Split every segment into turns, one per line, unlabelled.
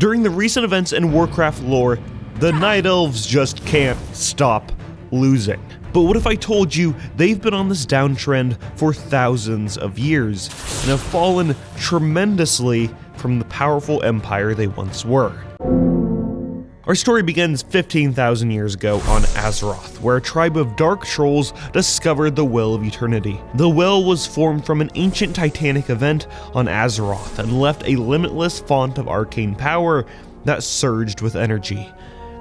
During the recent events in Warcraft lore, the Night Elves just can't stop losing. But what if I told you they've been on this downtrend for thousands of years and have fallen tremendously from the powerful empire they once were? Our story begins 15,000 years ago on Azeroth, where a tribe of dark trolls discovered the Well of Eternity. The well was formed from an ancient titanic event on Azeroth and left a limitless font of arcane power that surged with energy.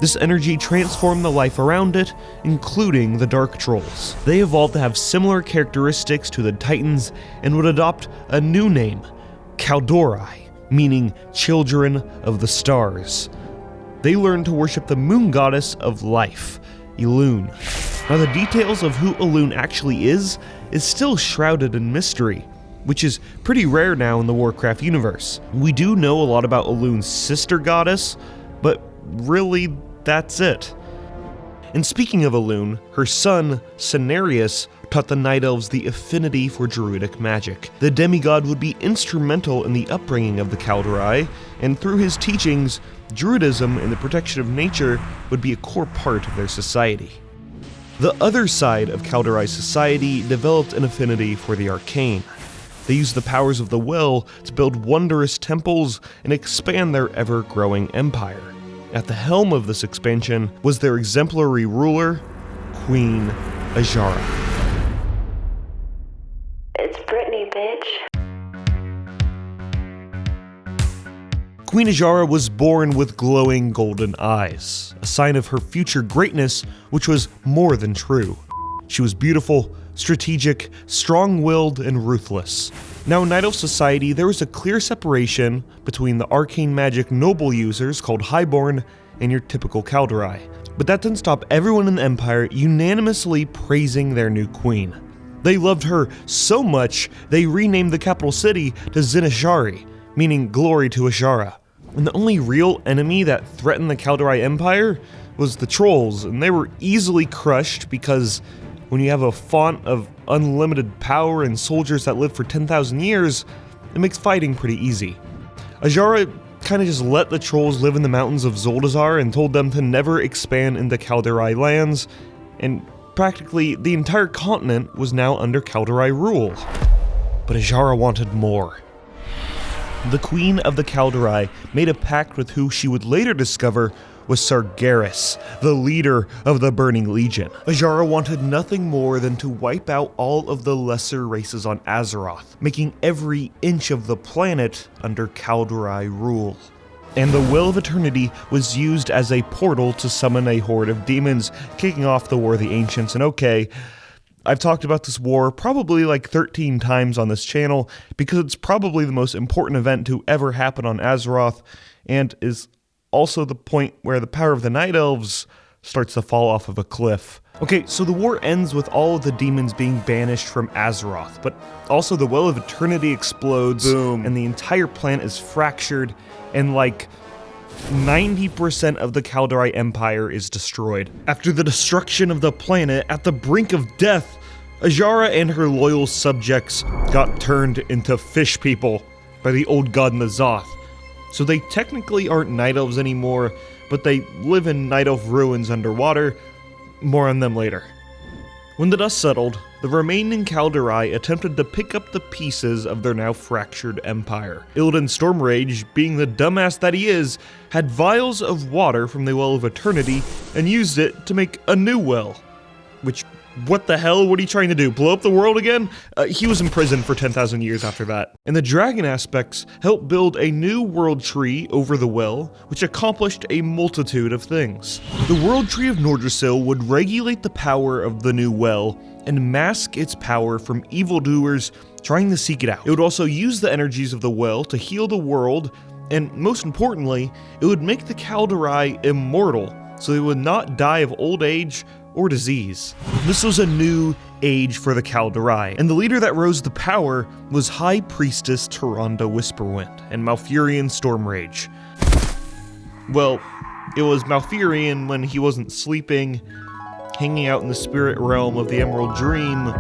This energy transformed the life around it, including the dark trolls. They evolved to have similar characteristics to the Titans and would adopt a new name, Kaldorei, meaning children of the stars. They learned to worship the moon goddess of life, Elune. Now the details of who Elune actually is still shrouded in mystery, which is pretty rare now in the Warcraft universe. We do know a lot about Elune's sister goddess, but really that's it. And speaking of Elune, her son, Cenarius, taught the Night Elves the affinity for druidic magic. The demigod would be instrumental in the upbringing of the Kaldorei, and through his teachings, druidism and the protection of nature would be a core part of their society. The other side of Kaldorei's society developed an affinity for the arcane. They used the powers of the well to build wondrous temples and expand their ever-growing empire. At the helm of this expansion was their exemplary ruler, Queen Azshara.
It's Brittany, bitch.
Queen Azshara was born with glowing golden eyes, a sign of her future greatness, which was more than true. She was beautiful, strategic, strong-willed, and ruthless. Now in Night Elf society, there was a clear separation between the arcane magic noble users called Highborn and your typical Kaldorei. But that didn't stop everyone in the Empire unanimously praising their new queen. They loved her so much, they renamed the capital city to Zinashari, meaning glory to Azshara. And the only real enemy that threatened the Kaldorei Empire was the trolls, and they were easily crushed because when you have a font of unlimited power and soldiers that live for 10,000 years, it makes fighting pretty easy. Azshara kind of just let the trolls live in the mountains of Zuldazar and told them to never expand into Kaldorei lands, and practically the entire continent was now under Kaldorei rule. But Azshara wanted more. The Queen of the Kaldorei made a pact with who she would later discover was Sargeras, the leader of the Burning Legion. Azshara wanted nothing more than to wipe out all of the lesser races on Azeroth, making every inch of the planet under Kaldorei rule. And the Well of Eternity was used as a portal to summon a horde of demons, kicking off the War of the Ancients. And okay, I've talked about this war probably like 13 times on this channel because it's probably the most important event to ever happen on Azeroth and is also the point where the power of the Night Elves starts to fall off of a cliff. Okay, so the war ends with all of the demons being banished from Azeroth, but also the Well of Eternity explodes, boom, and the entire planet is fractured, and like 90% of the Kaldorei Empire is destroyed. After the destruction of the planet, at the brink of death, Azshara and her loyal subjects got turned into fish people by the old god N'Zoth. So they technically aren't Night Elves anymore, but they live in Night Elf ruins underwater. More on them later. When the dust settled, the remaining Kaldorei attempted to pick up the pieces of their now fractured empire. Illidan Stormrage, being the dumbass that he is, had vials of water from the Well of Eternity and used it to make a new well. Which, what the hell? What are you trying to do? Blow up the world again? He was in prison for 10,000 years after that. And the dragon aspects helped build a new world tree over the well, which accomplished a multitude of things. The world tree of Teldrassil would regulate the power of the new well and mask its power from evildoers trying to seek it out. It would also use the energies of the well to heal the world, and most importantly, it would make the Kaldorei immortal, so they would not die of old age or disease. This was a new age for the Kaldorei, and the leader that rose to power was High Priestess Tyrande Whisperwind and Malfurion Stormrage. Well, it was Malfurion when he wasn't sleeping, hanging out in the spirit realm of the Emerald Dream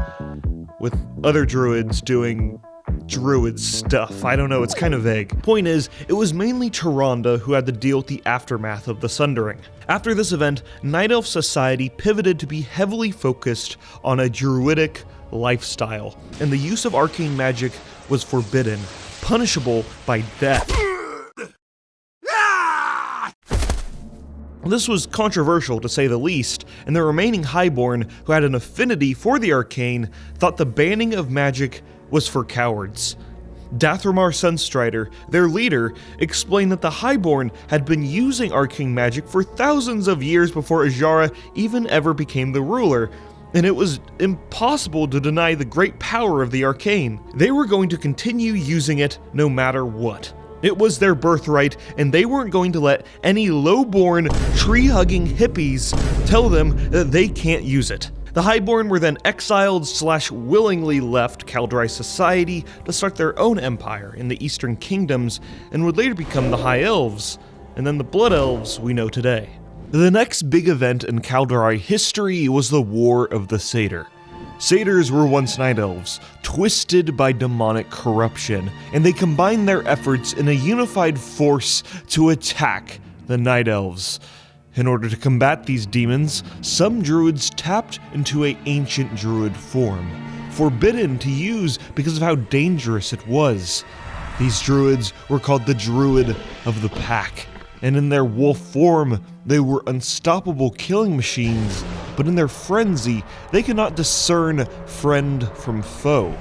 with other druids doing druid stuff. I don't know, it's kind of vague. Point is, it was mainly Tyrande who had to deal with the aftermath of the Sundering. After this event, Night Elf society pivoted to be heavily focused on a druidic lifestyle, and the use of arcane magic was forbidden, punishable by death. This was controversial to say the least, and the remaining Highborn, who had an affinity for the arcane, thought the banning of magic was for cowards. Dathramar Sunstrider, their leader, explained that the Highborn had been using arcane magic for thousands of years before Azshara even ever became the ruler, and it was impossible to deny the great power of the arcane. They were going to continue using it no matter what. It was their birthright, and they weren't going to let any low-born, tree-hugging hippies tell them that they can't use it. The Highborn were then exiled/willingly left Kaldorei society to start their own empire in the Eastern Kingdoms, and would later become the High Elves, and then the Blood Elves we know today. The next big event in Kaldorei history was the War of the Satyr. Satyrs were once Night Elves, twisted by demonic corruption, and they combined their efforts in a unified force to attack the Night Elves. In order to combat these demons, some druids tapped into an ancient druid form, forbidden to use because of how dangerous it was. These druids were called the Druid of the Pack, and in their wolf form, they were unstoppable killing machines, but in their frenzy, they could not discern friend from foe.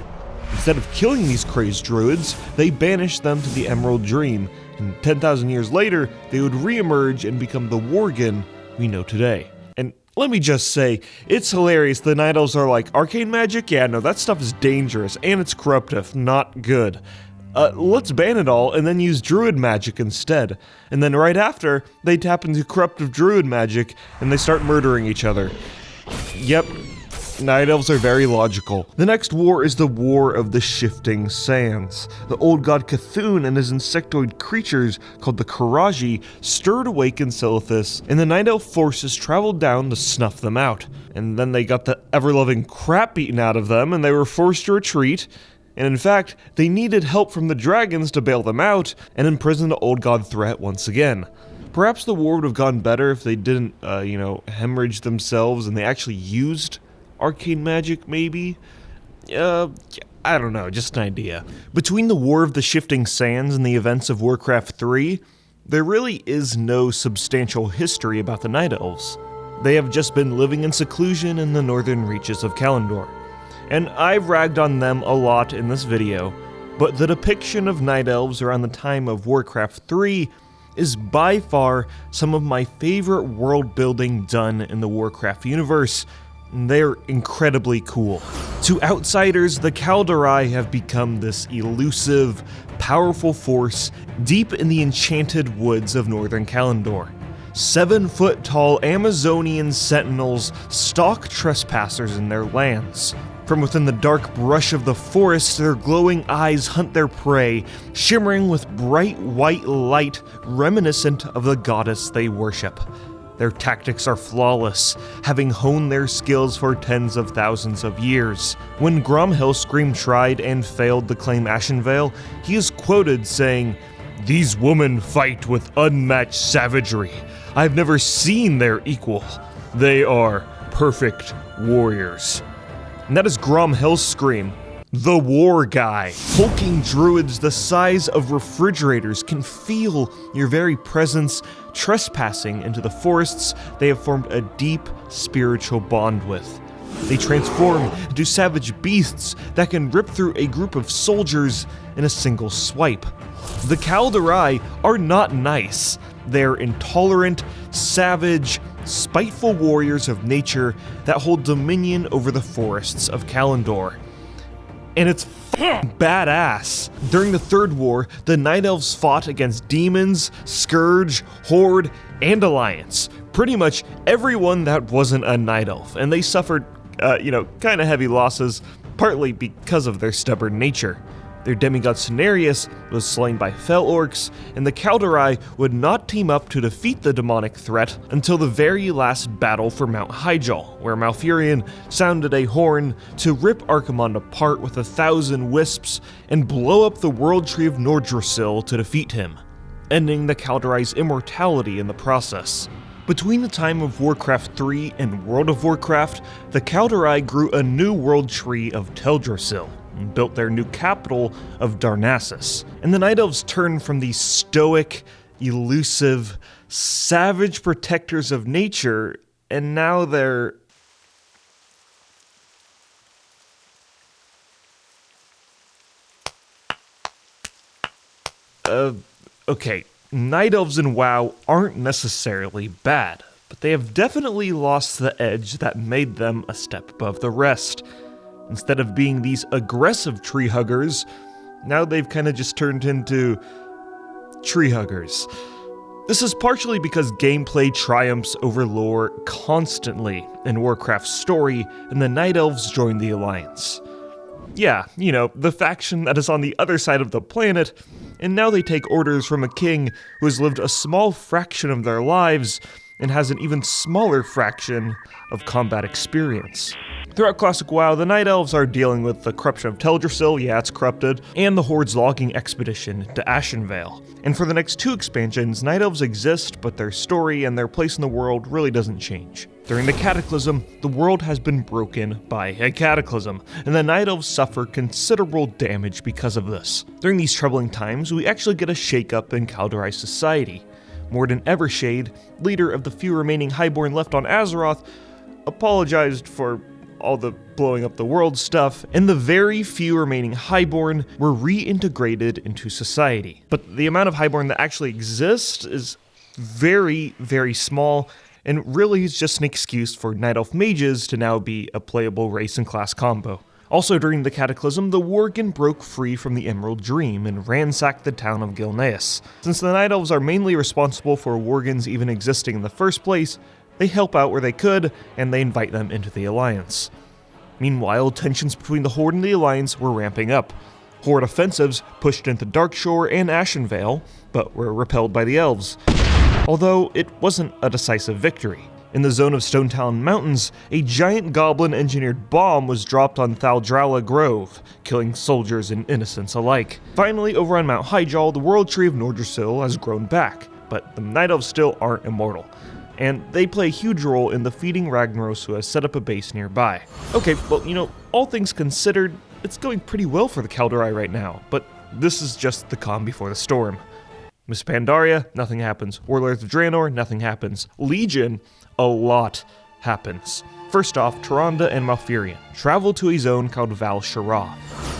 Instead of killing these crazed druids, they banished them to the Emerald Dream, and 10,000 years later, they would re-emerge and become the Worgen we know today. And let me just say, it's hilarious the Night Elves are like, arcane magic? Yeah, no, that stuff is dangerous, and it's corruptive, not good. Let's ban it all and then use druid magic instead. And then right after, they tap into corruptive druid magic and they start murdering each other. Yep, Night Elves are very logical. The next war is the War of the Shifting Sands. The old god Cthulhu and his insectoid creatures, called the Karaji, stirred awake in Silithus, and the Night Elf forces traveled down to snuff them out. And then they got the ever-loving crap beaten out of them and they were forced to retreat. And in fact, they needed help from the dragons to bail them out and imprison the old god threat once again. Perhaps the war would have gone better if they didn't, hemorrhage themselves and they actually used arcane magic, maybe? I don't know, just an idea. Between the War of the Shifting Sands and the events of Warcraft 3, there really is no substantial history about the Night Elves. They have just been living in seclusion in the northern reaches of Kalimdor. And I've ragged on them a lot in this video, but the depiction of Night Elves around the time of Warcraft 3 is by far some of my favorite world building done in the Warcraft universe. They're incredibly cool. To outsiders, the Kaldorei have become this elusive, powerful force deep in the enchanted woods of northern Kalimdor. 7-foot-tall Amazonian sentinels stalk trespassers in their lands. From within the dark brush of the forest, their glowing eyes hunt their prey, shimmering with bright white light reminiscent of the goddess they worship. Their tactics are flawless, having honed their skills for tens of thousands of years. When Gromhellscream tried and failed to claim Ashenvale, he is quoted saying, "These women fight with unmatched savagery. I've never seen their equal. They are perfect warriors." And that is Gromhellscream, the war guy. Hulking druids the size of refrigerators can feel your very presence trespassing into the forests they have formed a deep spiritual bond with. They transform into savage beasts that can rip through a group of soldiers in a single swipe. The Kaldorei are not nice. They're intolerant, savage, spiteful warriors of nature that hold dominion over the forests of Kalimdor. And it's badass. During the Third War, the Night Elves fought against demons, Scourge, Horde, and Alliance. Pretty much everyone that wasn't a Night Elf, and they suffered, kind of heavy losses, partly because of their stubborn nature. Their demigod Cenarius was slain by fell orcs, and the Kaldorei would not team up to defeat the demonic threat until the very last battle for Mount Hyjal, where Malfurion sounded a horn to rip Archimonde apart with 1,000 wisps and blow up the world tree of Teldrassil to defeat him, ending the Kaldorei's immortality in the process. Between the time of Warcraft 3 and World of Warcraft, the Kaldorei grew a new world tree of Teldrassil, and built their new capital of Darnassus. And the Night Elves turned from these stoic, elusive, savage protectors of nature, and now they're... Okay, Night Elves in WoW aren't necessarily bad, but they have definitely lost the edge that made them a step above the rest. Instead of being these aggressive tree huggers, now they've kind of just turned into tree huggers. This is partially because gameplay triumphs over lore constantly in Warcraft's story, and the Night Elves join the Alliance. Yeah, you know, the faction that is on the other side of the planet, and now they take orders from a king who has lived a small fraction of their lives and has an even smaller fraction of combat experience. Throughout Classic WoW, the Night Elves are dealing with the corruption of Teldrassil, yeah, it's corrupted, and the Horde's logging expedition to Ashenvale. And for the next 2 expansions, Night Elves exist, but their story and their place in the world really doesn't change. During the Cataclysm, the world has been broken by a cataclysm, and the Night Elves suffer considerable damage because of this. During these troubling times, we actually get a shakeup in Kaldorei society. Morden Evershade, leader of the few remaining Highborn left on Azeroth, apologized for all the blowing up the world stuff, and the very few remaining Highborn were reintegrated into society. But the amount of Highborn that actually exist is very, very small, and really is just an excuse for Night Elf mages to now be a playable race and class combo. Also during the Cataclysm, the Worgen broke free from the Emerald Dream and ransacked the town of Gilneas. Since the Night Elves are mainly responsible for Worgens even existing in the first place, they help out where they could, and they invite them into the Alliance. Meanwhile, tensions between the Horde and the Alliance were ramping up. Horde offensives pushed into Darkshore and Ashenvale, but were repelled by the Elves. Although it wasn't a decisive victory. In the zone of Stonetalon Mountains, a giant goblin-engineered bomb was dropped on Teldrassil Grove, killing soldiers and innocents alike. Finally, over on Mount Hyjal, the world tree of Teldrassil has grown back, but the Night Elves still aren't immortal, and they play a huge role in defeating Ragnaros, who has set up a base nearby. Okay, well, you know, all things considered, it's going pretty well for the Kaldorei right now, but this is just the calm before the storm. Miss Pandaria, nothing happens. Warlords of Draenor, nothing happens. Legion, a lot happens. First off, Tyrande and Malfurion travel to a zone called Val Shara.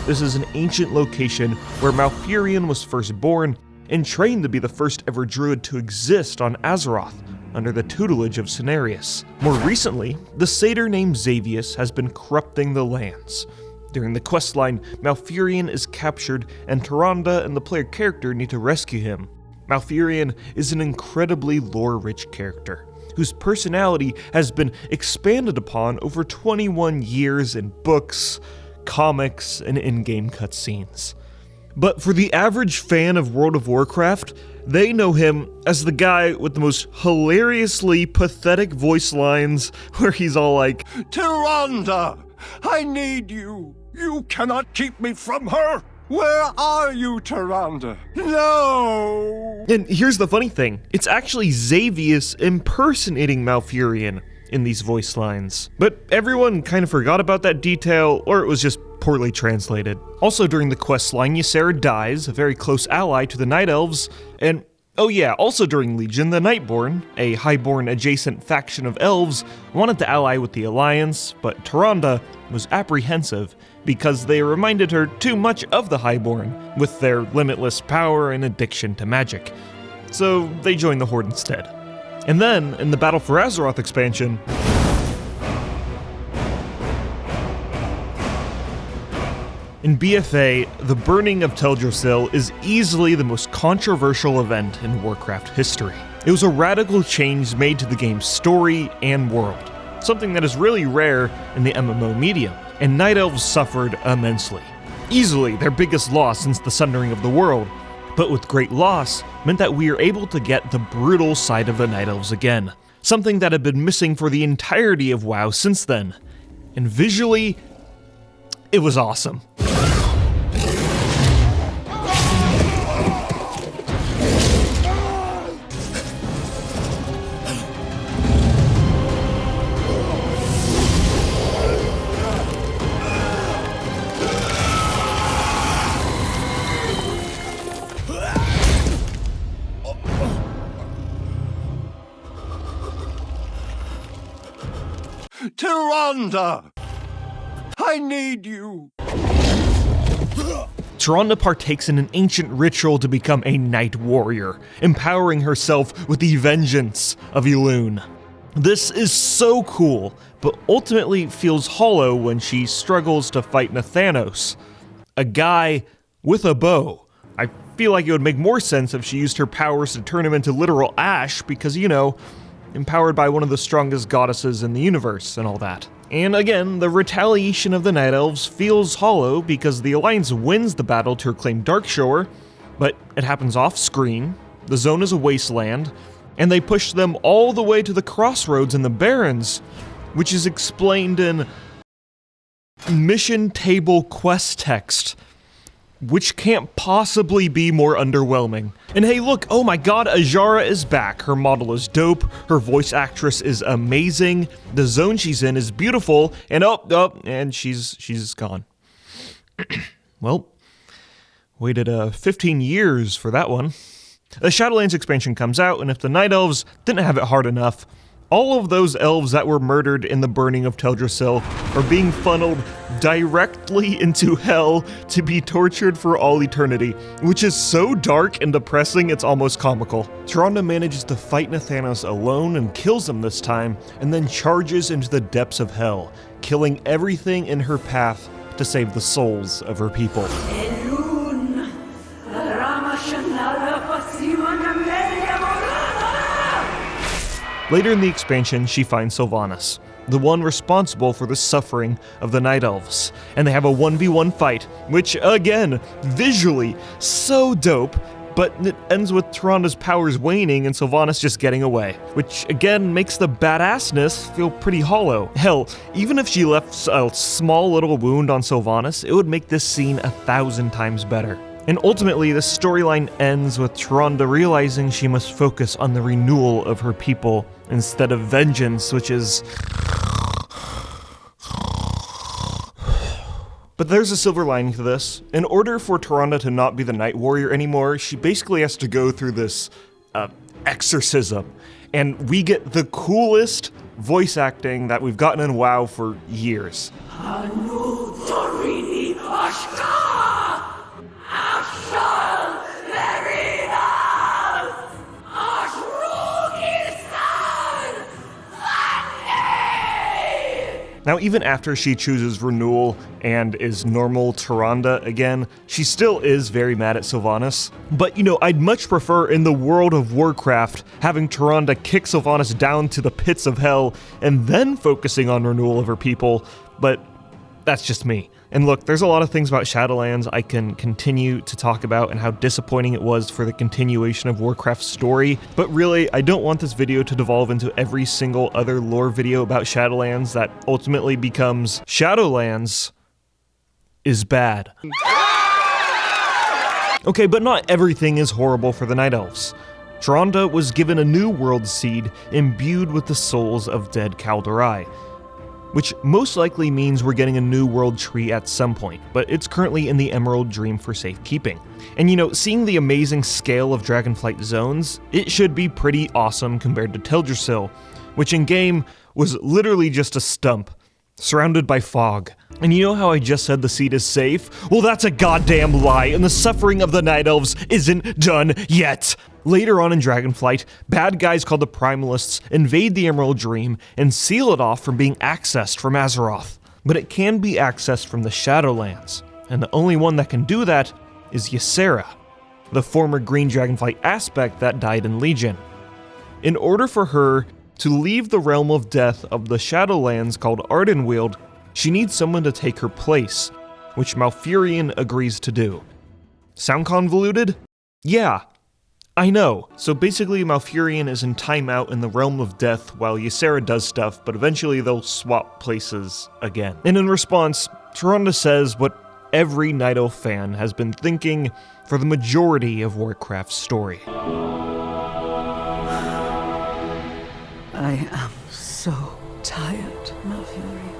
This is an ancient location where Malfurion was first born and trained to be the first ever druid to exist on Azeroth, under the tutelage of Cenarius. More recently, the satyr named Xavius has been corrupting the lands. During the questline, Malfurion is captured, and Tyrande and the player character need to rescue him. Malfurion is an incredibly lore-rich character, whose personality has been expanded upon over 21 years in books, comics, and in-game cutscenes. But for the average fan of World of Warcraft, they know him as the guy with the most hilariously pathetic voice lines where he's all like,
Tyrande, I need you. You cannot keep me from her. Where are you, Tyrande? No!
And here's the funny thing, it's actually Xavius impersonating Malfurion in these voice lines. But everyone kind of forgot about that detail, or it was just poorly translated. Also during the questline, Ysera dies, a very close ally to the Night Elves, and oh yeah, also during Legion, the Nightborn, a Highborn adjacent faction of elves, wanted to ally with the Alliance, but Tyrande was apprehensive because they reminded her too much of the Highborn, with their limitless power and addiction to magic. So they joined the Horde instead. And then, in the Battle for Azeroth expansion, in BFA, the burning of Teldrassil is easily the most controversial event in Warcraft history. It was a radical change made to the game's story and world, something that is really rare in the MMO medium, and Night Elves suffered immensely. easily their biggest loss since the sundering of the world, but with great loss meant that we are able to get the brutal side of the Night Elves again, something that had been missing for the entirety of WoW since then. And visually, it was awesome.
Tyrande! I need you!
Tyrande partakes in an ancient ritual to become a Night Warrior, empowering herself with the vengeance of Elune. This is so cool, but ultimately feels hollow when she struggles to fight Nathanos, a guy with a bow. I feel like it would make more sense if she used her powers to turn him into literal ash because, you know, empowered by one of the strongest goddesses in the universe and all that. And again, the retaliation of the Night Elves feels hollow because the Alliance wins the battle to reclaim Darkshore, but it happens off-screen, the zone is a wasteland, and they push them all the way to the crossroads in the Barrens, which is explained in mission table quest text, which can't possibly be more underwhelming. And hey look, oh my god, Ajara is back. Her model is dope, her voice actress is amazing, the zone she's in is beautiful, and and she's gone. Well, waited 15 years for that one. The Shadowlands expansion comes out, and if the Night Elves didn't have it hard enough, all of those elves that were murdered in the burning of Teldrassil are being funneled directly into hell to be tortured for all eternity, which is so dark and depressing it's almost comical. Tyrande manages to fight Nathanos alone and kills him this time, and then charges into the depths of hell, killing everything in her path to save the souls of her people. Later in the expansion, she finds Sylvanas, the one responsible for the suffering of the Night Elves, and they have a 1v1 fight, which, again, visually, so dope, but it ends with Tyrande's powers waning and Sylvanas just getting away, which, again, makes the badassness feel pretty hollow. Hell, even if she left a small little wound on Sylvanas, it would make this scene 1,000 times better. And ultimately, the storyline ends with Tyrande realizing she must focus on the renewal of her people instead of vengeance, which is... But there's a silver lining to this. In order for Tyrande to not be the Night Warrior anymore, she basically has to go through this exorcism. And we get the coolest voice acting that we've gotten in WoW for years. Now, even after she chooses renewal and is normal Tyrande again, she still is very mad at Sylvanas. But, you know, I'd much prefer in the world of Warcraft having Tyrande kick Sylvanas down to the pits of hell and then focusing on renewal of her people, but that's just me. And look, there's a lot of things about Shadowlands I can continue to talk about and how disappointing it was for the continuation of Warcraft's story, but really, I don't want this video to devolve into every single other lore video about Shadowlands that ultimately becomes Shadowlands is bad. Okay, but not everything is horrible for the Night Elves. Tyrande was given a new world seed imbued with the souls of dead Kaldorei, which most likely means we're getting a new world tree at some point, but it's currently in the Emerald Dream for safekeeping. And you know, seeing the amazing scale of Dragonflight zones, it should be pretty awesome compared to Teldrassil, which in-game was literally just a stump, surrounded by fog. And you know how I just said the seed is safe? Well, that's a goddamn lie, and the suffering of the Night Elves isn't done yet! Later on in Dragonflight, bad guys called the Primalists invade the Emerald Dream and seal it off from being accessed from Azeroth. But it can be accessed from the Shadowlands, and the only one that can do that is Ysera, the former Green Dragonflight aspect that died in Legion. In order for her to leave the realm of death of the Shadowlands called Ardenweald, she needs someone to take her place, which Malfurion agrees to do. Sound convoluted? Yeah, I know. So basically Malfurion is in timeout in the realm of death while Ysera does stuff, but eventually they'll swap places again. And in response, Tyrande says what every Night Elf fan has been thinking for the majority of Warcraft's story.
I am so tired, Malfurion.